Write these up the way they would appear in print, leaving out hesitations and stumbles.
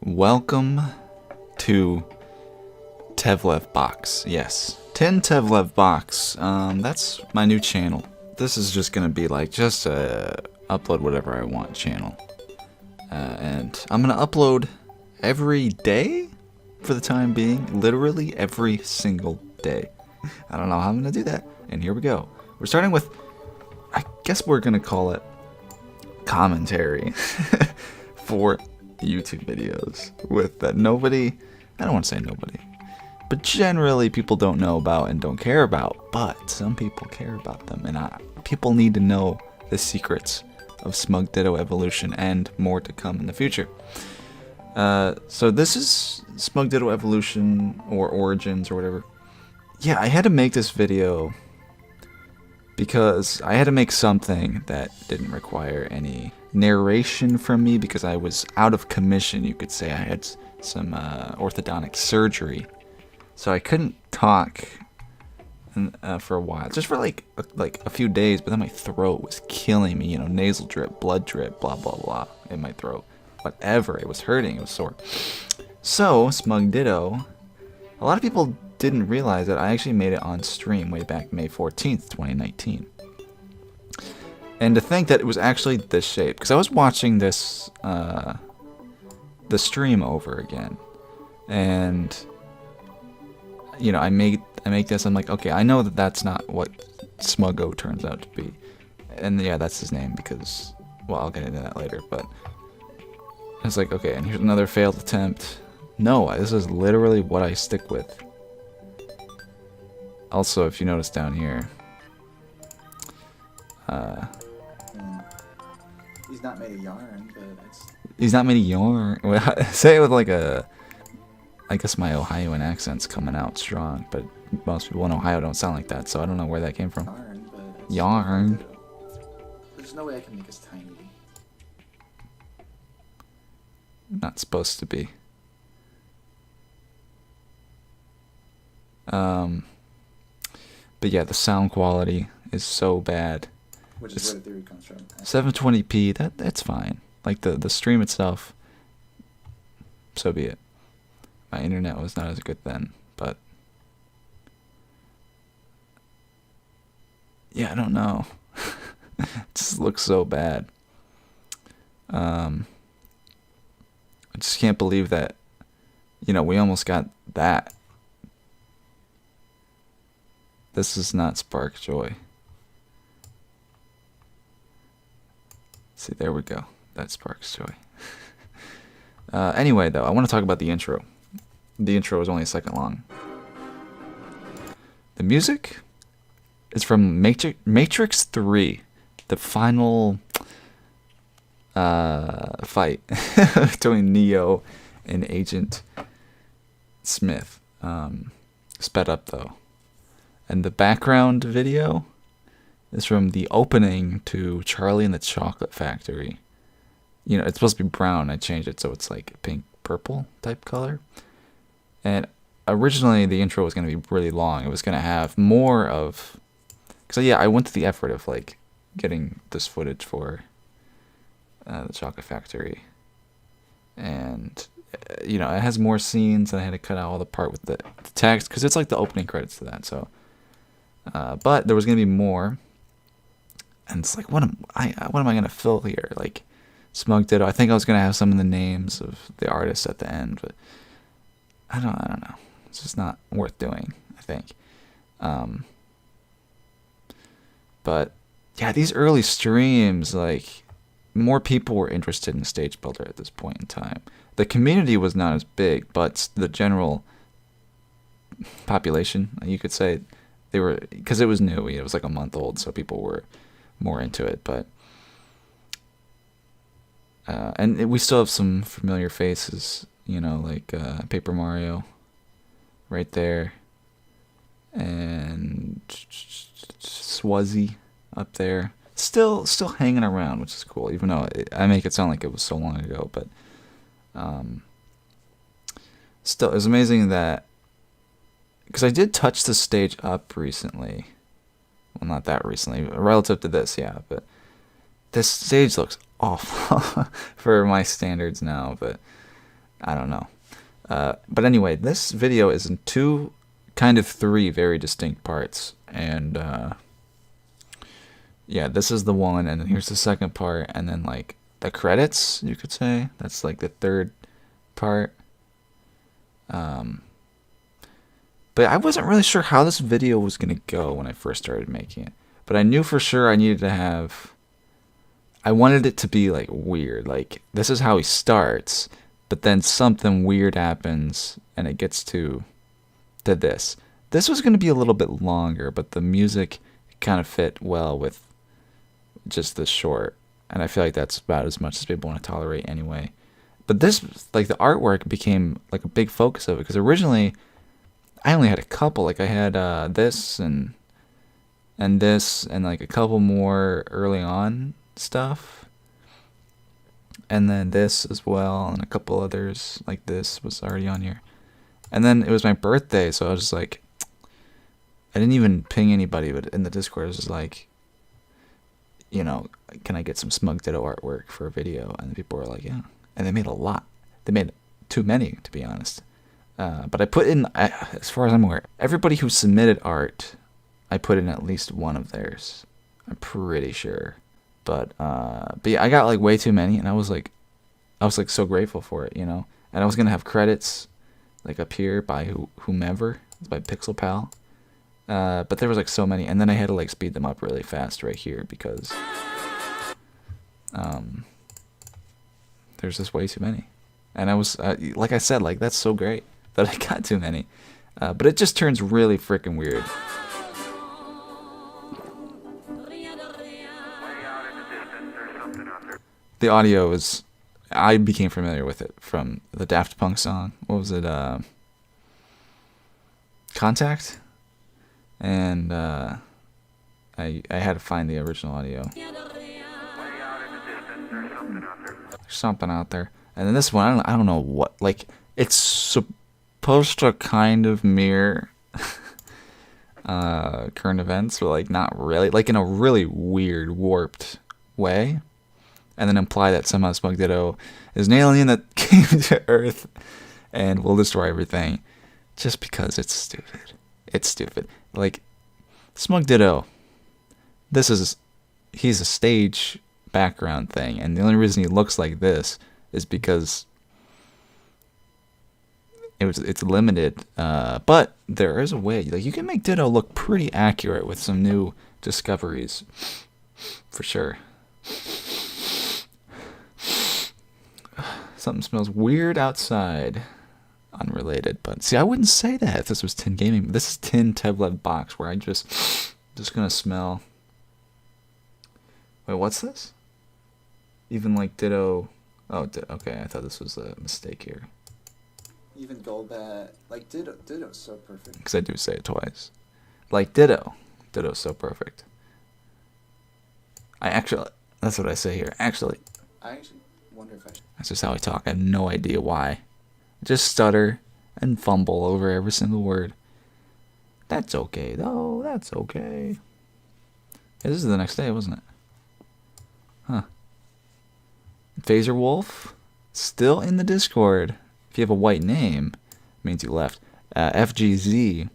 Welcome to Tevlev Box. Yes, 10 Tevlev Box. That's my new channel. This is just gonna be like just a upload whatever I want channel, and I'm gonna upload every day for the time being. Literally every single day. I don't know how I'm gonna do that. And here we go. We're starting with, I guess we're gonna call it commentary for YouTube videos with that nobody, I don't want to say nobody, but generally people don't know about and don't care about, but some people care about them, and people need to know the secrets of Smug Ditto evolution and more to come in the future. So this is Smug Ditto evolution or origins or whatever. Yeah, I had to make this video because I had to make something that didn't require any narration from me because I was out of commission, you could say. I had some orthodontic surgery, so I couldn't talk for a while, just for like a few days, but then my throat was killing me, you know, nasal drip, blood drip, blah blah blah in my throat, whatever, it was hurting, it was sore. So Smug Ditto, a lot of people didn't realize that I actually made it on stream way back May 14th, 2019. And to think that it was actually this shape, because I was watching this, the stream over again, and you know, I make this. I'm like, okay, I know that that's not what Smuggo turns out to be, and yeah, that's his name because, well, I'll get into that later. But it's like, okay, and here's another failed attempt. No, this is literally what I stick with. Also, if you notice down here, he's not made of yarn, but it's... He's not made of yarn. Say it with like a... I guess my Ohioan accent's coming out strong, but most people in Ohio don't sound like that, so I don't know where that came from. Yarn, but it's... Yarn. There's no way I can make us tiny. Not supposed to be. But yeah, the sound quality is so bad. Which is where the theory comes from. 720p, that's fine. Like the stream itself, so be it. My internet was not as good then, but yeah, I don't know. It just looks so bad. I just can't believe that, you know, we almost got that. This is not Spark Joy. See, there we go. That sparks joy. Anyway, though, I want to talk about the intro. The intro is only a second long. The music is from Matrix 3, the final fight between Neo and Agent Smith. Sped up, though. And the background video is from the opening to Charlie and the Chocolate Factory. You know, it's supposed to be brown. I changed it so it's like pink purple type color. And originally the intro was going to be really long. It was going to have more of... So yeah, I went to the effort of like getting this footage for the Chocolate Factory. And, you know, it has more scenes, and I had to cut out all the part with the text because it's like the opening credits to that. So, but there was going to be more. And it's like, what am I gonna fill here? Like, Smug Ditto. I think I was gonna have some of the names of the artists at the end, but I don't know. It's just not worth doing, I think. But yeah, these early streams, like, more people were interested in Stage Builder at this point in time. The community was not as big, but the general population, you could say, they were, because it was new. It was like a month old, so people were more into it, but we still have some familiar faces, you know, like Paper Mario right there, and Swuzzy up there, still hanging around, which is cool, even though I make it sound like it was so long ago, but still, it's amazing that, because I did touch the stage up recently. Well, not that recently, relative to this, yeah, but this stage looks awful for my standards now, but I don't know. But anyway, this video is in three very distinct parts. And yeah, this is the one, and then here's the second part, and then like the credits, you could say. That's like the third part. But I wasn't really sure how this video was going to go when I first started making it. But I knew for sure I needed to have... I wanted it to be like weird. Like, this is how he starts, but then something weird happens, and it gets to this. This was going to be a little bit longer, but the music kind of fit well with just this short. And I feel like that's about as much as people want to tolerate anyway. But this, like, the artwork became like a big focus of it, because originally I only had a couple. Like, I had this and this and like a couple more early on stuff, and then this as well, and a couple others. Like, this was already on here, and then it was my birthday, so I was just like, I didn't even ping anybody, but in the Discord I was just like, you know, can I get some Smug Ditto artwork for a video? And people were like, yeah. And they made a lot. They made too many, to be honest. But I put in, as far as I'm aware, everybody who submitted art, I put in at least one of theirs. I'm pretty sure. But yeah, I got like way too many, and I was like so grateful for it, you know. And I was gonna have credits like up here by whomever, by Pixel Pal. But there was like so many, and then I had to like speed them up really fast right here because there's just way too many. And I was like I said, like, that's so great that I got too many. But it just turns really freaking weird. The audio is... I became familiar with it from the Daft Punk song. What was it? Contact? And I had to find the original audio. There's something out there. And then this one, I don't know what... Like, it's supposed to kind of mirror current events, but like not really. Like in a really weird, warped way. And then imply that somehow Smug Ditto is an alien that came to Earth and will destroy everything. Just because it's stupid. It's stupid. Like, Smug Ditto, he's a stage background thing, and the only reason he looks like this is because it's limited. But there is a way. Like, you can make Ditto look pretty accurate with some new discoveries, for sure. Something smells weird outside. Unrelated, but see, I wouldn't say that if this was Tin Gaming. This is Tin Tevlev Box, where I just gonna smell. Wait, what's this? Even like Ditto. Oh, okay. I thought this was a mistake here. Even Golbat, like Ditto's so perfect. Because I do say it twice. Like Ditto's so perfect. That's what I say here. I actually wonder if I should. That's just how I talk. I have no idea why. Just stutter and fumble over every single word. That's okay, though. That's okay. Yeah, this is the next day, wasn't it? Huh. Phaser Wolf, still in the Discord. If you have a white name, it means you left. FGZ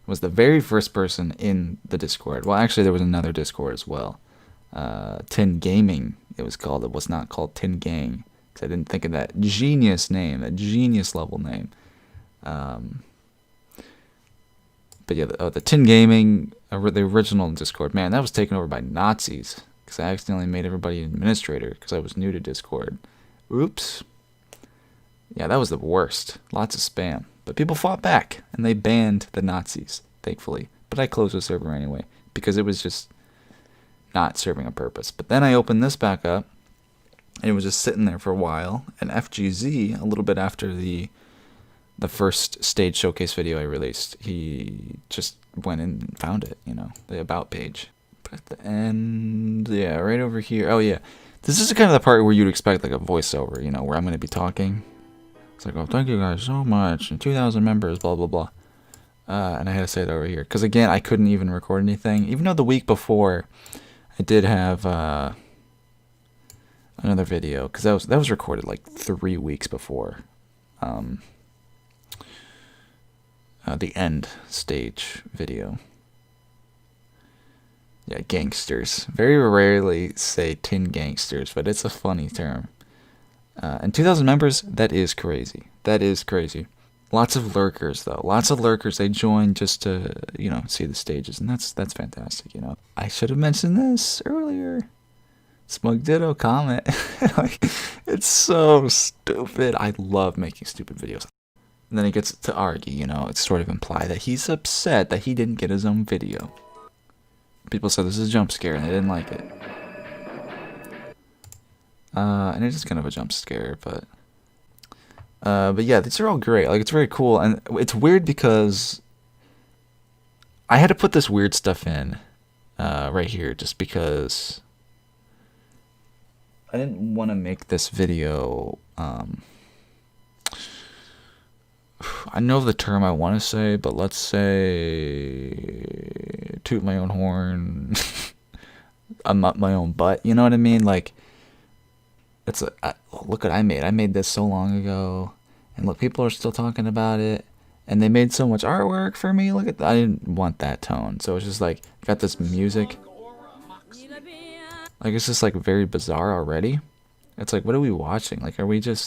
was the very first person in the Discord. Well, actually, there was another Discord as well. Tin Gaming, it was called. It was not called Tin Gang. I didn't think of that genius name, that genius level name. But yeah, the Tin Gaming, the original Discord, man, that was taken over by Nazis. Because I accidentally made everybody an administrator because I was new to Discord. Oops. Yeah, that was the worst. Lots of spam. But people fought back, and they banned the Nazis, thankfully. But I closed the server anyway, because it was just not serving a purpose. But then I opened this back up, and it was just sitting there for a while. And FGZ, a little bit after the first stage showcase video I released, he just went in and found it, you know, the about page. But at the end, yeah, right over here. Oh yeah, this is kind of the part where you'd expect like a voiceover, you know, where I'm going to be talking. It's like, oh, thank you guys so much, and 2,000 members, blah, blah, blah. And I had to say it over here. Because again, I couldn't even record anything. Even though the week before, I did have... another video, because that was recorded like 3 weeks before the end stage video. Yeah, gangsters. Very rarely say tin gangsters, but it's a funny term. And 2,000 members, that is crazy. That is crazy. Lots of lurkers, though. Lots of lurkers. They join just to, see the stages, and that's fantastic, I should have mentioned this earlier. Smug Ditto comment. Like, it's so stupid. I love making stupid videos. And then he gets to argue, it's sort of imply that he's upset that he didn't get his own video. People said this is a jump scare and they didn't like it. And it is kind of a jump scare, but yeah, these are all great. Like, it's very cool, and it's weird because I had to put this weird stuff in right here just because I didn't want to make this video. I know the term I want to say, but let's say toot my own horn. I'm up my own butt. You know what I mean? Like, it's look what I made. I made this so long ago, and look, people are still talking about it, and they made so much artwork for me. Look at that. I didn't want that tone, so it's just like got this music. Like, it's just like very bizarre already. It's like, what are we watching? Like, are you just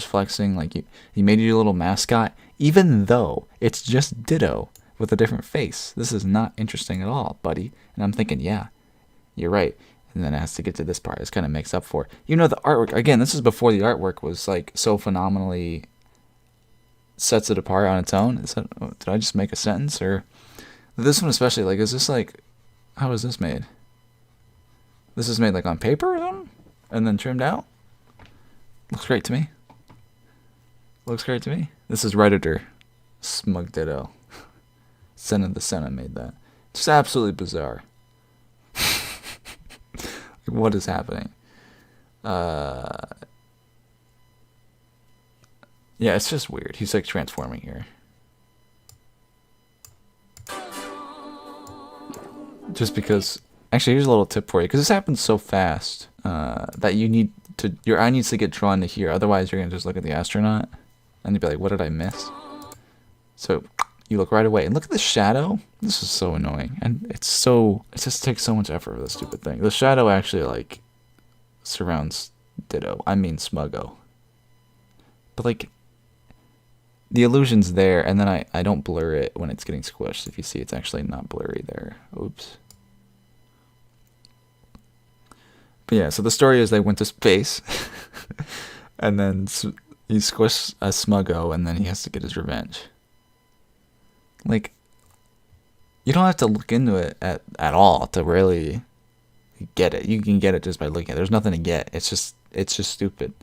flexing? Like, you made your little mascot, even though it's just Ditto with a different face. This is not interesting at all, buddy. And I'm thinking, yeah, you're right. And then it has to get to this part. This kind of makes up for it. The artwork, again, this is before the artwork was like so phenomenally sets it apart on its own. Did I just make a sentence? Or this one especially, like, is this like, how is this made? This is made like on paper or something? And then trimmed out? Looks great to me. Looks great to me. This is Redditor. Smug Ditto. Son of the Senna made that. Just absolutely bizarre. What is happening? Yeah, it's just weird. He's like transforming here. Just because... Actually, here's a little tip for you, because this happens so fast that your eye needs to get drawn to here. Otherwise, you're gonna just look at the astronaut and you'd be like, "What did I miss?" So you look right away, and look at the shadow. This is so annoying, and it just takes so much effort for this stupid thing. The shadow actually like surrounds Ditto. I mean Smuggo. But like, the illusion's there, and then I don't blur it when it's getting squished. If you see, it's actually not blurry there. Oops. But yeah, so the story is they went to space, and then he squished a Smuggo, and then he has to get his revenge. Like, you don't have to look into it at all to really get it. You can get it just by looking at it. There's nothing to get. It's just stupid.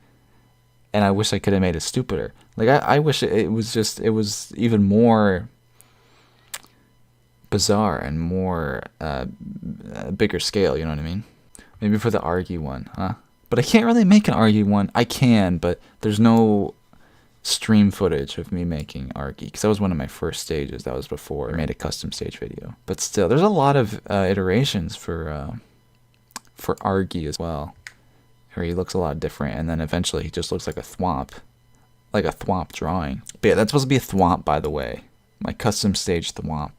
And I wish I could have made it stupider. Like, I wish it was even more bizarre and more bigger scale, you know what I mean? Maybe for the argy one, huh? But I can't really make an argy one. I can, but there's no stream footage of me making argy, because that was one of my first stages. That was before I made a custom stage video. But still, there's a lot of iterations for argy as well, where he looks a lot different, and then eventually he just looks like a thwomp drawing. But yeah, that's supposed to be a thwomp, by the way. My custom stage thwomp.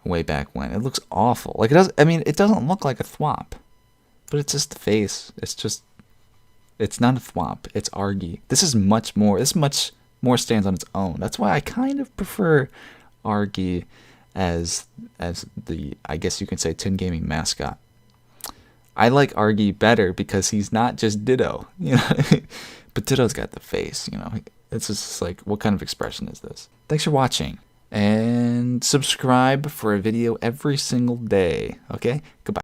Way back when. It looks awful. Like, it doesn't look like a thwomp. But it's just the face. It's not a thwomp. It's argy. This much more stands on its own. That's why I kind of prefer argy as the, I guess you can say, Tin Gaming mascot. I like argy better because he's not just Ditto, But Ditto's got the face, It's just like, what kind of expression is this? Thanks for watching, and subscribe for a video every single day. Okay, goodbye.